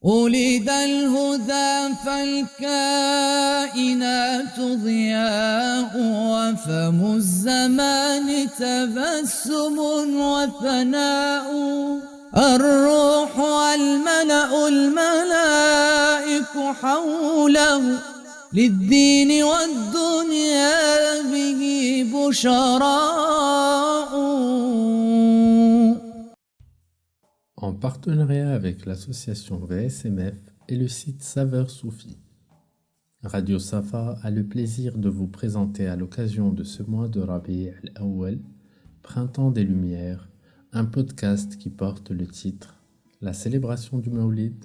ولد الهدى فالكائنات ضياء وفم الزمان تبسم وثناء الروح والملأ الملائك حوله للدين والدنيا به بشراء. En partenariat avec l'association VSMF et le site Saveur Soufi, Radio Safa a le plaisir de vous présenter à l'occasion de ce mois de Rabi' al-Awwal, Printemps des Lumières, un podcast qui porte le titre La célébration du Mawlid,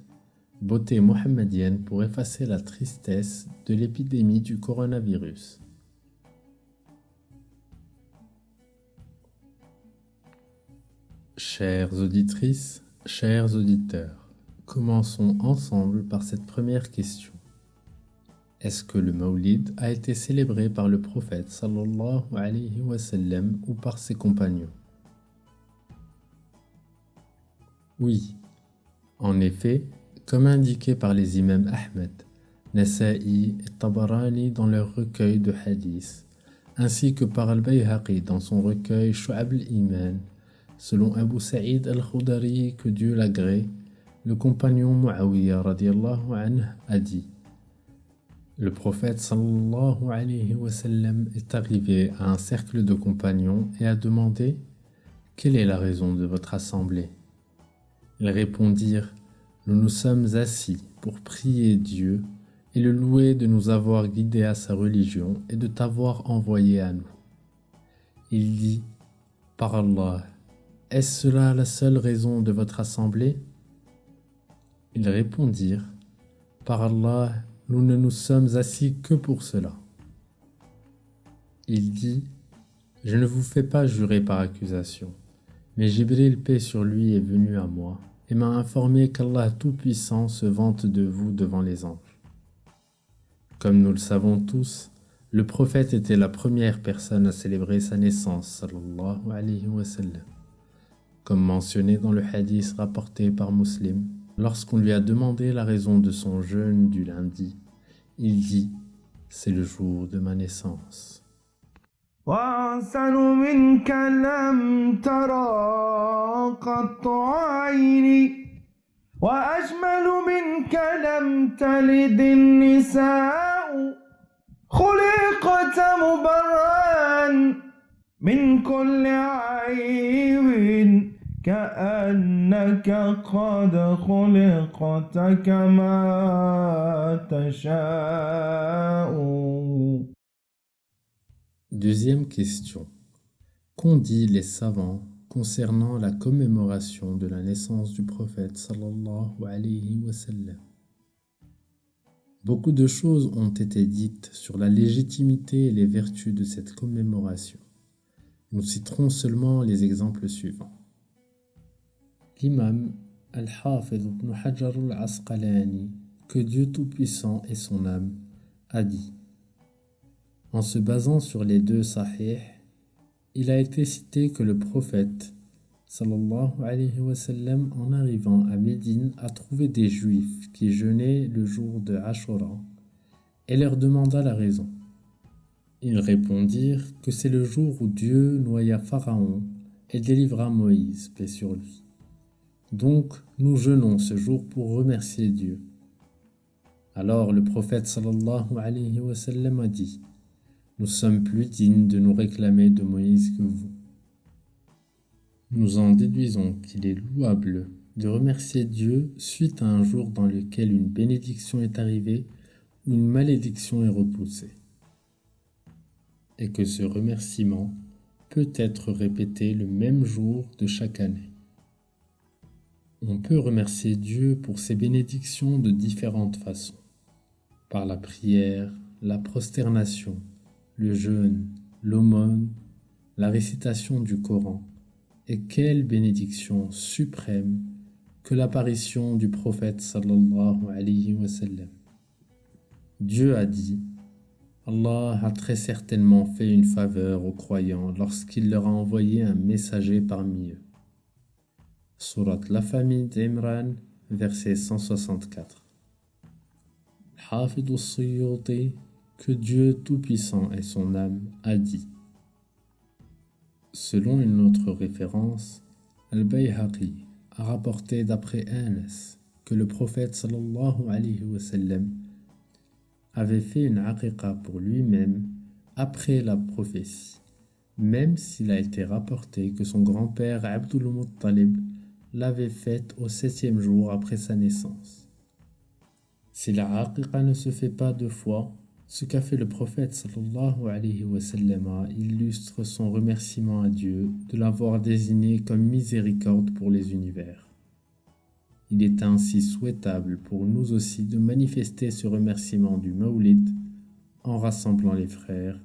beauté mohammedienne pour effacer la tristesse de l'épidémie du coronavirus. Chères auditrices, chers auditeurs, commençons ensemble par cette première question. Est-ce que le Mawlid a été célébré par le prophète sallallahu alayhi wa sallam ou par ses compagnons? Oui, en effet, comme indiqué par les imams Ahmed, Nasa'i et Tabarani dans leur recueil de hadiths, ainsi que par Al-Bayhaqi dans son recueil Shu'ab al-Iman, selon Abu Sa'id al-Khudari, que Dieu l'agrée, le compagnon Muawiyah radiyallahu anhu a dit: le prophète sallallahu alayhi wa sallam est arrivé à un cercle de compagnons et a demandé: quelle est la raison de votre assemblée? Ils répondirent: nous nous sommes assis pour prier Dieu et le louer de nous avoir guidés à sa religion et de t'avoir envoyé à nous. Il dit: par Allah, est-ce cela la seule raison de votre assemblée? Ils répondirent: par Allah, nous ne nous sommes assis que pour cela. Il dit: je ne vous fais pas jurer par accusation, mais Jibril, paix sur lui, est venu à moi et m'a informé qu'Allah Tout-Puissant se vante de vous devant les anges. Comme nous le savons tous, le prophète était la première personne à célébrer sa naissance, sallallahu alayhi wa sallam. Comme mentionné dans le hadith rapporté par Muslim, lorsqu'on lui a demandé la raison de son jeûne du lundi, il dit: c'est le jour de ma naissance. وأحسن منك لم ترى قط عيني وأجمل منك لم تلد النساء خلقت مبرأ من كل عيب كأنك قد خلقت كما تشاء. Deuxième question. Qu'ont dit les savants concernant la commémoration de la naissance du prophète sallallahu alayhi wa sallam? Beaucoup de choses ont été dites sur la légitimité et les vertus de cette commémoration. Nous citerons seulement les exemples suivants. L'imam Al-Hafidh ibn Hajar al-Asqalani, que Dieu Tout-Puissant et son âme, a dit: en se basant sur les deux sahih, il a été cité que le prophète sallallahu alayhi wa sallam, en arrivant à Médine, a trouvé des juifs qui jeûnaient le jour de Ashura et leur demanda la raison. Ils répondirent que c'est le jour où Dieu noya Pharaon et délivra Moïse, paix sur lui. Donc nous jeûnons ce jour pour remercier Dieu. Alors le prophète sallallahu alayhi wa sallam a dit: nous sommes plus dignes de nous réclamer de Moïse que vous. Nous en déduisons qu'il est louable de remercier Dieu suite à un jour dans lequel une bénédiction est arrivée ou une malédiction est repoussée, et que ce remerciement peut être répété le même jour de chaque année. On peut remercier Dieu pour ses bénédictions de différentes façons, par la prière, la prosternation, le jeûne, l'aumône, la récitation du Coran. Et quelle bénédiction suprême que l'apparition du prophète sallallahu alayhi wa sallam. Dieu a dit: Allah a très certainement fait une faveur aux croyants lorsqu'il leur a envoyé un messager parmi eux. Sourate La Famille d'Imran, verset 164. Hafid al-Suyuti, que Dieu Tout-Puissant et son âme, a dit. Selon une autre référence, Al-Bayhaqi a rapporté d'après Anas que le prophète sallallahu alayhi wa sallam avait fait une aqiqa pour lui-même après la prophétie, même s'il a été rapporté que son grand-père Abdul Muttalib l'avait faite au 7e jour après sa naissance. Si la aqiqa ne se fait pas 2 fois, ce qu'a fait le prophète sallallahu alayhi wa sallam illustre son remerciement à Dieu de l'avoir désigné comme miséricorde pour les univers. Il est ainsi souhaitable pour nous aussi de manifester ce remerciement du Mawlid en rassemblant les frères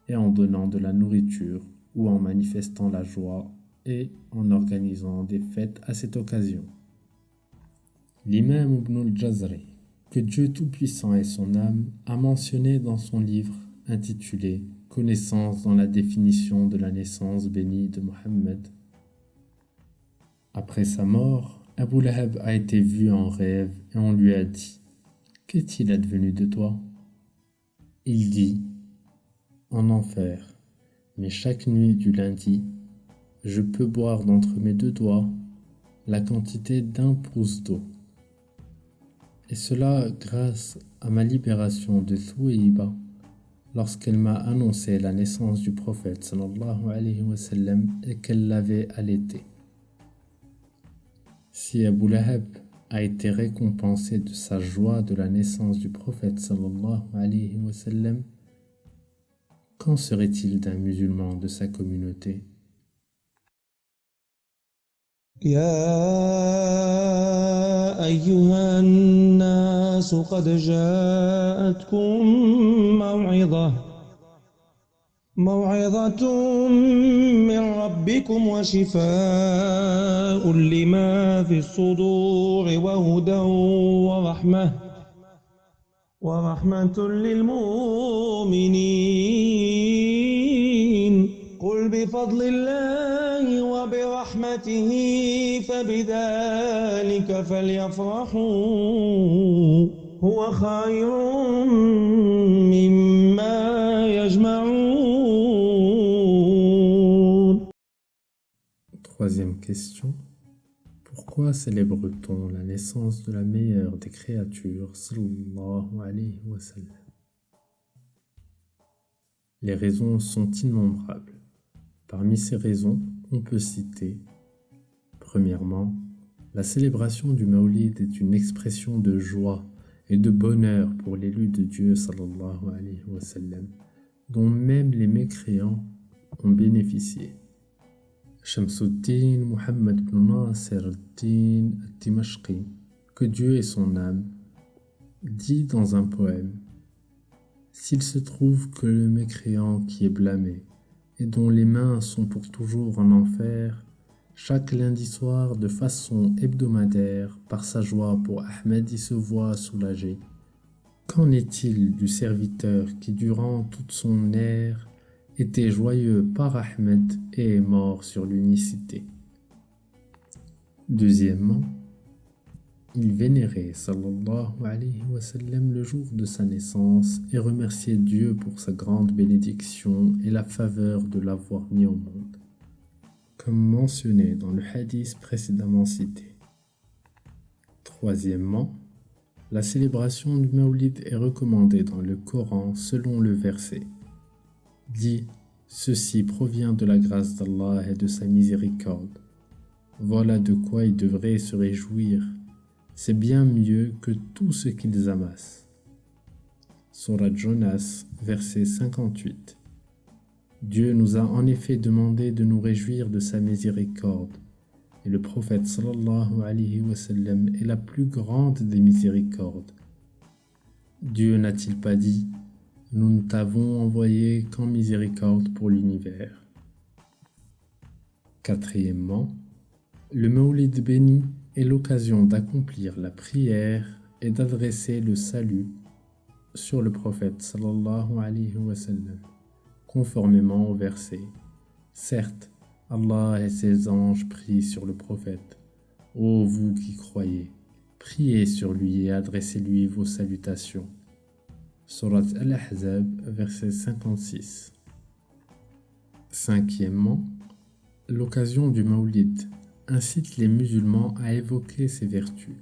et en donnant de la nourriture ou en manifestant la joie et en organisant des fêtes à cette occasion. L'imam Ibn al-Jazari, que Dieu Tout-Puissant et son âme, a mentionné dans son livre intitulé « Connaissance dans la définition de la naissance bénie de Mohammed ». Après sa mort, Abu Lahab a été vu en rêve et on lui a dit « Qu'est-il advenu de toi ?» Il dit « En enfer, mais chaque nuit du lundi, je peux boire d'entre mes 2 doigts la quantité d'1 pouce d'eau. Et cela grâce à ma libération de Thuwayba lorsqu'elle m'a annoncé la naissance du prophète sallallahu alayhi wa sallam et qu'elle l'avait allaité. » Si Abu Lahab a été récompensé de sa joie de la naissance du prophète sallallahu alayhi wa sallam, qu'en serait-il d'un musulman de sa communauté? يا أيها الناس قد جاءتكم موعظة من ربكم وشفاء لما في الصدور وهدى ورحمة للمؤمنين قل بفضل الله وبرحمته فبذلك فليفرحوا هو خير مما يجمعون. Troisième question. Pourquoi célèbre-t-on la naissance de la meilleure des créatures, sallallahu alayhi wa sallam? Les raisons sont innombrables. Parmi ces raisons, on peut citer, premièrement, la célébration du Mawlid est une expression de joie et de bonheur pour l'élu de Dieu, sallallahu alayhi wa sallam, dont même les mécréants ont bénéficié. Shamsuddin Muhammad ibn Nasir al-Din al-Dimashqi, que Dieu ait son âme, dit dans un poème: s'il se trouve que le mécréant qui est blâmé et dont les mains sont pour toujours en enfer, chaque lundi soir de façon hebdomadaire, par sa joie pour Ahmed y se voit soulagé, qu'en est-il du serviteur qui durant toute son ère était joyeux par Ahmed et est mort sur l'unicité? Deuxièmement, il vénérait sallallahu alayhi wa sallam le jour de sa naissance et remerciait Dieu pour sa grande bénédiction et la faveur de l'avoir mis au monde, comme mentionné dans le hadith précédemment cité. Troisièmement, la célébration du Mawlid est recommandée dans le Coran selon le verset. Dit, ceci provient de la grâce d'Allah et de sa miséricorde. Voilà de quoi ils devraient se réjouir. C'est bien mieux que tout ce qu'ils amassent. Sourate Jonas, verset 58. Dieu nous a en effet demandé de nous réjouir de sa miséricorde, et le prophète sallallahu alayhi wa sallam est la plus grande des miséricordes. Dieu n'a-t-il pas dit: nous ne t'avons envoyé qu'en miséricorde pour l'univers? Quatrièmement, le Mawlid béni est l'occasion d'accomplir la prière et d'adresser le salut sur le prophète sallallahu alayhi wa sallam, conformément au verset. Certes, Allah et ses anges prient sur le prophète, ô vous qui croyez, Priez sur lui et adressez-lui vos salutations. Surat Al-Ahzab, verset 56. Cinquièmement, l'occasion du Mawlid incite les musulmans à évoquer ses vertus,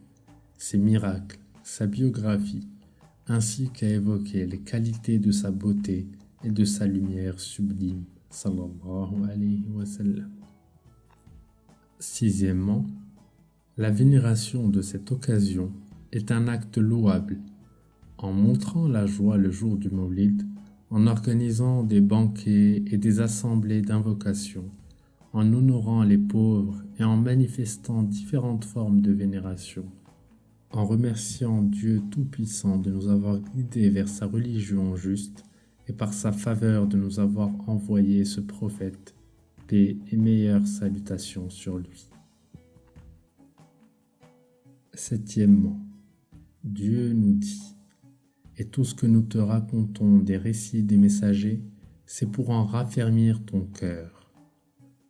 ses miracles, sa biographie, ainsi qu'à évoquer les qualités de sa beauté et de sa lumière sublime, sallallahu alayhi wa sallam. Sixièmement, la vénération de cette occasion est un acte louable. En montrant la joie le jour du Mawlid, en organisant des banquets et des assemblées d'invocation, en honorant les pauvres et en manifestant différentes formes de vénération, en remerciant Dieu Tout-Puissant de nous avoir guidés vers sa religion juste et par sa faveur de nous avoir envoyé ce prophète, paix et meilleures salutations sur lui. Septièmement, Dieu nous dit: et tout ce que nous te racontons des récits des messagers, c'est pour en raffermir ton cœur.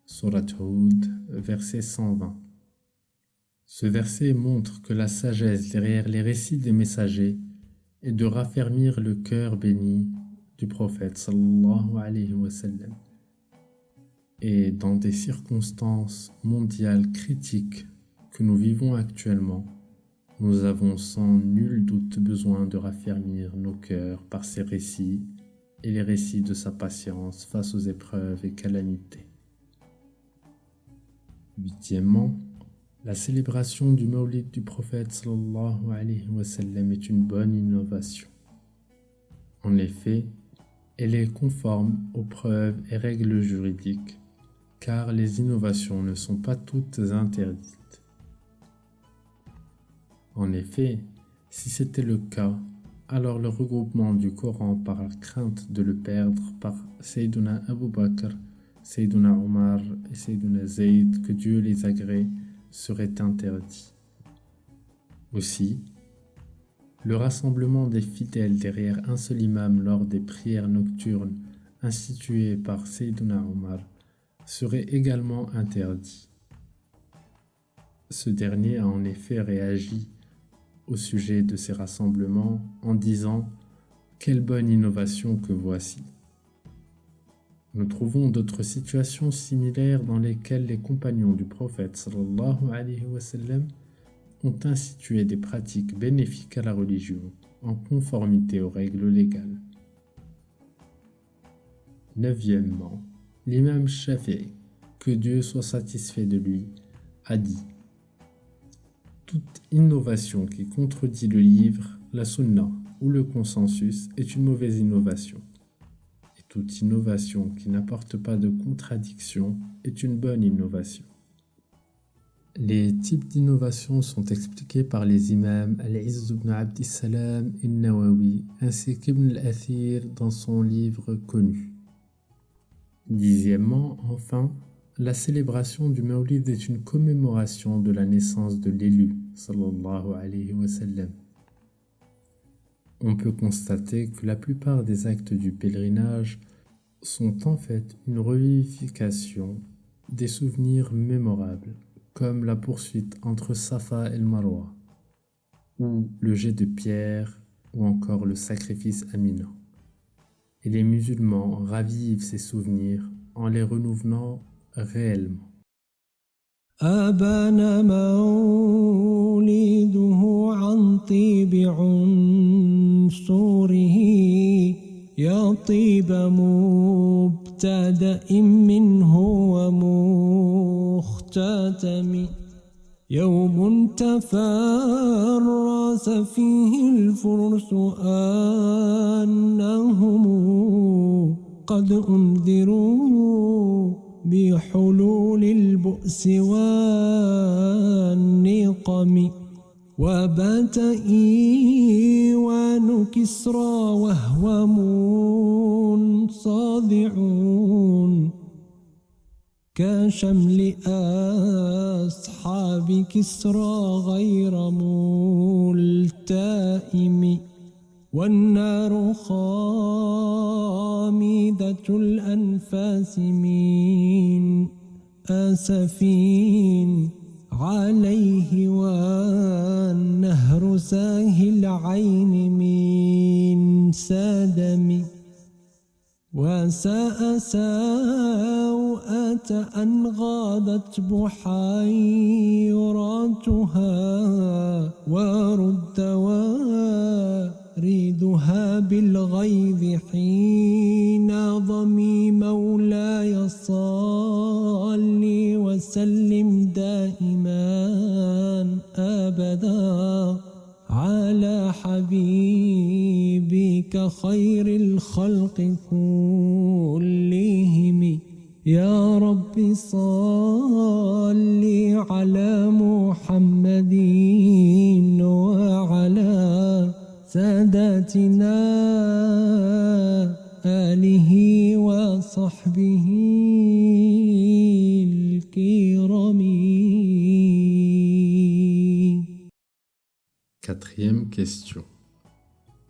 Surat Hud, verset 120. Ce verset montre que la sagesse derrière les récits des messagers est de raffermir le cœur béni du prophète sallallahu alayhi wa sallam. Et dans des circonstances mondiales critiques que nous vivons actuellement, nous avons sans nul doute besoin de raffermir nos cœurs par ces récits et les récits de sa patience face aux épreuves et calamités. Huitièmement, la célébration du Mawlid du prophète sallallahu alayhi wa sallam est une bonne innovation. En effet, elle est conforme aux preuves et règles juridiques, car les innovations ne sont pas toutes interdites. En effet, si c'était le cas, alors le regroupement du Coran par crainte de le perdre par Sayyiduna Abu Bakr, Sayyiduna Omar et Sayyiduna Zayd, que Dieu les agrée, serait interdit. Aussi, le rassemblement des fidèles derrière un seul imam lors des prières nocturnes instituées par Sayyiduna Omar serait également interdit. Ce dernier a en effet réagi au sujet de ces rassemblements en disant « Quelle bonne innovation que voici !» Nous trouvons d'autres situations similaires dans lesquelles les compagnons du prophète sallallahu alayhi wa sallam ont institué des pratiques bénéfiques à la religion en conformité aux règles légales. Neuvièmement, l'imam Shafi'i, que Dieu soit satisfait de lui, a dit: toute innovation qui contredit le livre, la sunna ou le consensus est une mauvaise innovation. Et toute innovation qui n'apporte pas de contradiction est une bonne innovation. Les types d'innovation sont expliqués par les imams Al-Izz ibn Abdissalam al-Nawawi ainsi qu'Ibn al-Athir dans son livre connu. Dixièmement, enfin, la célébration du Mawlid est une commémoration de la naissance de l'élu, sallallahu alayhi wa sallam. On peut constater que la plupart des actes du pèlerinage sont en fait une revivification des souvenirs mémorables, comme la poursuite entre Safa et le Marwa, ou le jet de pierre, ou encore le sacrifice à Mina. Et les musulmans ravivent ces souvenirs en les renouvelant réellement. أبان مولده عن طيب عنصره يا طيب مبتدأ منه ومختتم يوم تفرس فيه الفرس أنهم قد أنذروا بحلول البؤس والنقم وبات إيوان كسرى وهو منصادعون كشمل أصحاب كسرى غير ملتئم والنار خامدة الأنفاس من أسف عليه والنار تساهي العين من سادم وساء سوءة أن غادت بحيراتها ورد واردها بالغيظ حين ضمي مولاي صل وسلم دائما أبدا على حبيبك خير الخلق كلهم يا رب صل على محمد وعلى ساداتنا آله وصحبه الكرام. Quatrième question.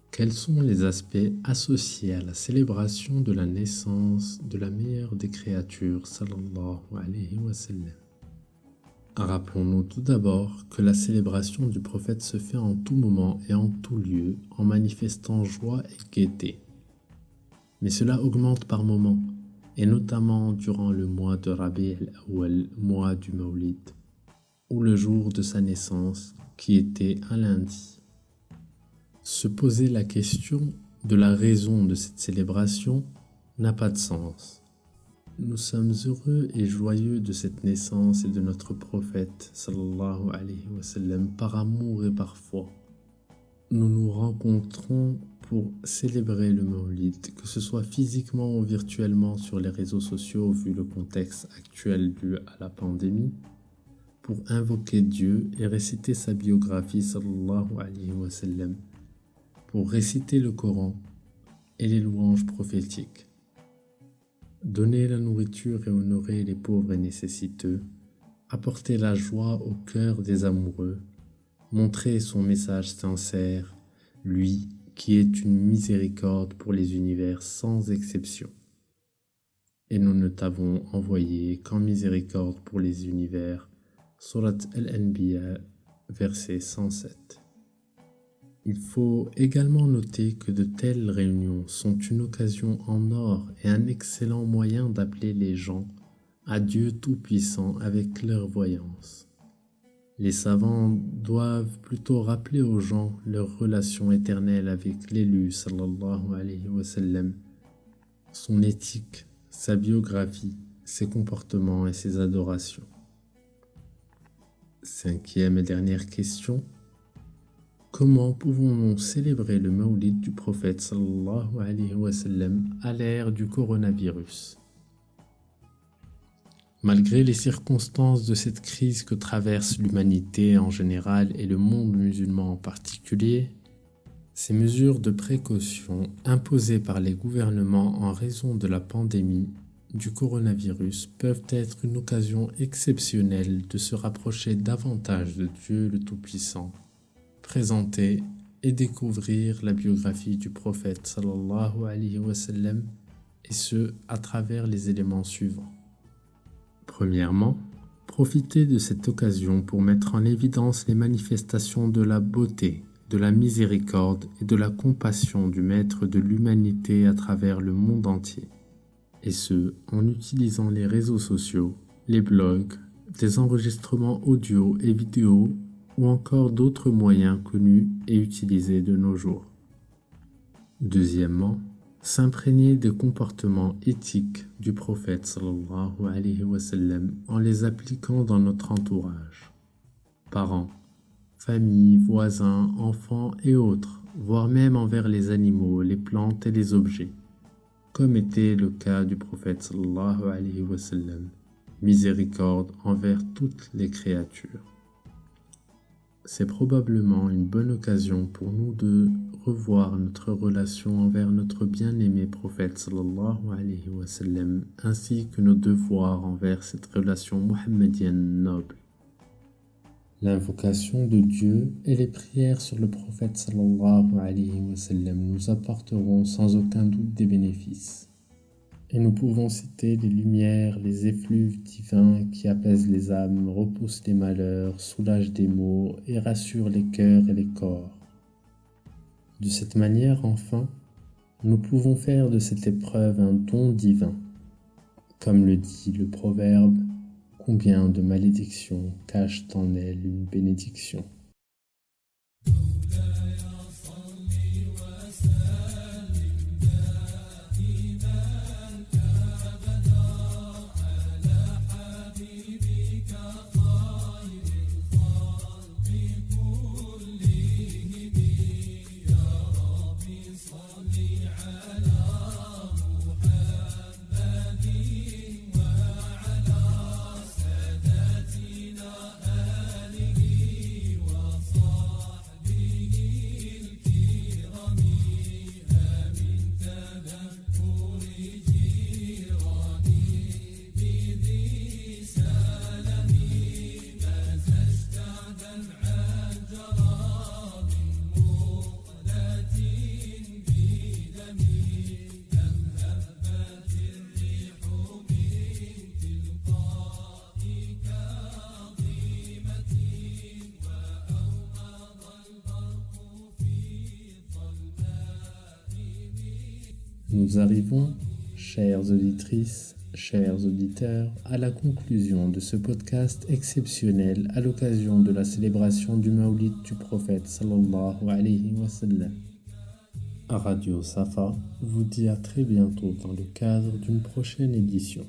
Quels sont les aspects associés à la célébration de la naissance de la meilleure des créatures, sallallahu alayhi wa sallam? Rappelons-nous tout d'abord que la célébration du prophète se fait en tout moment et en tout lieu, en manifestant joie et gaieté. Mais cela augmente par moments, et notamment durant le mois de Rabi' al-Awwal, mois du Mawlid, ou le jour de sa naissance, qui était un lundi. Se poser la question de la raison de cette célébration n'a pas de sens. Nous sommes heureux et joyeux de cette naissance et de notre prophète sallallahu alayhi wa sallam par amour et par foi. Nous nous rencontrons pour célébrer le Mawlid, que ce soit physiquement ou virtuellement sur les réseaux sociaux vu le contexte actuel dû à la pandémie, pour invoquer Dieu et réciter sa biographie sallallahu alayhi wa sallam, pour réciter le Coran et les louanges prophétiques. Donner la nourriture et honorer les pauvres et nécessiteux, apporter la joie au cœur des amoureux, montrer son message sincère, lui qui est une miséricorde pour les univers sans exception. Et nous ne t'avons envoyé qu'en miséricorde pour les univers. Surat Al-Anbiya, verset 107. Il faut également noter que de telles réunions sont une occasion en or et un excellent moyen d'appeler les gens à Dieu Tout-Puissant avec clairvoyance. Les savants doivent plutôt rappeler aux gens leur relation éternelle avec l'élu sallallahu alayhi wa sallam, son éthique, sa biographie, ses comportements et ses adorations. Cinquième et dernière question. Comment pouvons-nous célébrer le Mawlid du prophète sallallahu alayhi wa sallam à l'ère du coronavirus? Malgré les circonstances de cette crise que traverse l'humanité en général et le monde musulman en particulier, ces mesures de précaution imposées par les gouvernements en raison de la pandémie du coronavirus peuvent être une occasion exceptionnelle de se rapprocher davantage de Dieu le Tout-Puissant, présenter et découvrir la biographie du prophète sallallahu alayhi wa sallam, et ce à travers les éléments suivants. Premièrement, profitez de cette occasion pour mettre en évidence les manifestations de la beauté, de la miséricorde et de la compassion du Maître de l'humanité à travers le monde entier, et ce en utilisant les réseaux sociaux, les blogs, des enregistrements audio et vidéo ou encore d'autres moyens connus et utilisés de nos jours. Deuxièmement, s'imprégner des comportements éthiques du prophète sallallahu alayhi wa sallam en les appliquant dans notre entourage. Parents, familles, voisins, enfants et autres, voire même envers les animaux, les plantes et les objets, comme était le cas du prophète sallallahu alayhi wa sallam, miséricorde envers toutes les créatures. C'est probablement une bonne occasion pour nous de revoir notre relation envers notre bien-aimé prophète sallallahu alayhi wa sallam, ainsi que nos devoirs envers cette relation mohammedienne noble. L'invocation de Dieu et les prières sur le prophète sallallahu alayhi wa sallam nous apporteront sans aucun doute des bénéfices. Et nous pouvons citer les lumières, les effluves divins qui apaisent les âmes, repoussent les malheurs, soulagent des maux et rassurent les cœurs et les corps. De cette manière, enfin, nous pouvons faire de cette épreuve un don divin. Comme le dit le proverbe, combien de malédictions cachent en elle une bénédiction. Nous arrivons, chères auditrices, chers auditeurs, à la conclusion de ce podcast exceptionnel à l'occasion de la célébration du Mawlid du prophète sallallahu alayhi wa sallam. Radio Safa vous dit à très bientôt dans le cadre d'une prochaine édition.